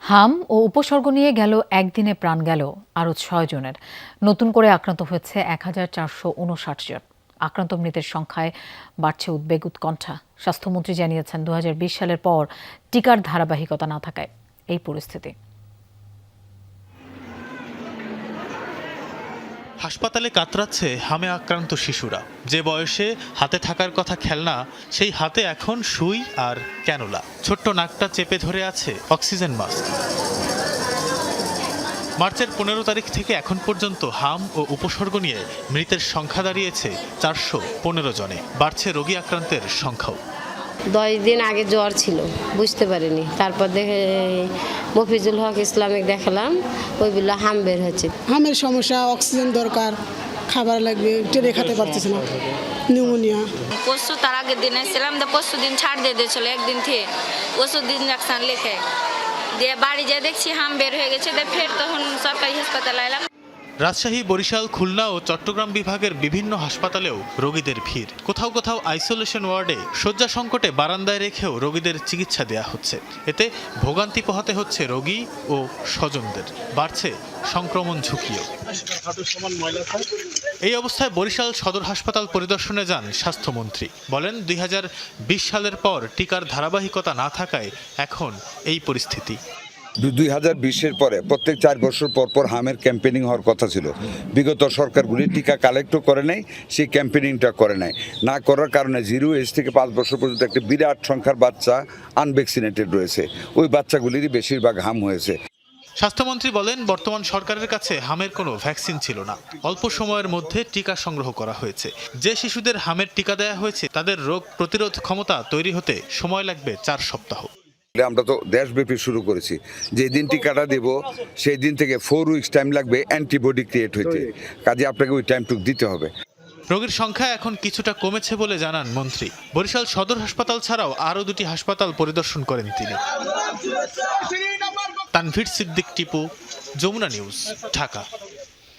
হাম ও উপসর্গ নিয়ে গেল একদিনে প্রাণ গেল আরও ৬ জনের। নতুন করে আক্রান্ত হয়েছে ১,৪৫৯ জন। আক্রান্ত মৃতের সংখ্যায় বাড়ছে উদ্বেগ উৎকণ্ঠা। স্বাস্থ্যমন্ত্রী জানিয়েছেন ২০২০ সালের পর টিকার ধারাবাহিকতা না থাকায় এই পরিস্থিতি। হাসপাতালে কাতরাচ্ছে হামে আক্রান্ত শিশুরা। যে বয়সে হাতে থাকার কথা খেলনা, সেই হাতে এখন সুই আর ক্যানুলা। ছোট্ট নাকটা চেপে ধরে আছে অক্সিজেন মাস্ক। মার্চের ১৫ তারিখ থেকে এখন পর্যন্ত হাম ও উপসর্গ নিয়ে মৃতের সংখ্যা দাঁড়িয়েছে ৪১৫ জনে। বাড়ছে রোগী আক্রান্তের সংখ্যাও। 10 দিন আগে জ্বর ছিল, বুঝতে পারিনি। তারপর দেখে মফিজুল হক ইসলামিক দেখালাম, ওইগুলো হাম বের হচ্ছে। হামের সমস্যা, অক্সিজেন দরকার, খাবার লাগবে, টেনে খেতে পারতেছে না, নিউমোনিয়া। পরশু তার আগের দিন এসেছিলাম, পরশু দিন ছাড় দিয়ে দিয়েছিল একদিন থেকে, ওষুধ ইঞ্জেকশন লিখে দিয়ে বাড়ি যেয়ে দেখছি হাম বের হয়ে গেছে। ফের তখন সরকারি হাসপাতালে এলাম। রাজশাহী, বরিশাল, খুলনা ও চট্টগ্রাম বিভাগের বিভিন্ন হাসপাতালেও রোগীদের ভিড়। কোথাও কোথাও আইসোলেশন ওয়ার্ডে শয্যা সংকটে বারান্দায় রেখেও রোগীদের চিকিৎসা দেয়া হচ্ছে। এতে ভোগান্তি পোহাতে হচ্ছে রোগী ও স্বজনদের। বাড়ছে সংক্রমণ ঝুঁকিও। এই অবস্থায় বরিশাল সদর হাসপাতাল পরিদর্শনে যান স্বাস্থ্যমন্ত্রী। বলেন ২০২০ সালের পর টিকার ধারাবাহিকতা না থাকায় এখন এই পরিস্থিতি। 2020-এর পরে প্রত্যেক 4 বছর পর পর হামের ক্যাম্পেনিং হওয়ার কথা ছিল। বিগত সরকারগুলি টিকা কালেক্টও করে নাই, সেই ক্যাম্পেনিংটা করে নাই। না করার কারণে 0 এজ থেকে 5 বছর পর্যন্ত একটা বিরাট সংখ্যার বাচ্চা আনভ্যাকসিনেটেড রয়েছে। ওই বাচ্চাগুলিরই বেশিরভাগ হাম হয়েছে। স্বাস্থ্যমন্ত্রী বলেন, বর্তমান সরকারের কাছে হামের কোনো ভ্যাকসিন ছিল না। অল্প সময়ের মধ্যে টিকা সংগ্রহ করা হয়েছে। যে শিশুদের হামের টিকা দেওয়া হয়েছে তাদের রোগ প্রতিরোধ ক্ষমতা তৈরি হতে সময় লাগবে 4 সপ্তাহ। আমরা তো দেশব্যাপী শুরু করেছি। যে দিন টিকাটা দেব সেই দিন থেকে 4 উইকস টাইম লাগবে অ্যান্টিবডি ক্রিয়েট হইতে। কাজে আপনাকে ওই টাইমটুকু দিতে হবে। রোগীর সংখ্যা এখন কিছুটা কমেছে বলে জানান মন্ত্রী। বরিশাল সদর হাসপাতাল ছাড়াও আরও 2টি হাসপাতাল পরিদর্শন করেন তিনি। তানভীর সিদ্দিক টিপু, যমুনা নিউজ, ঢাকা।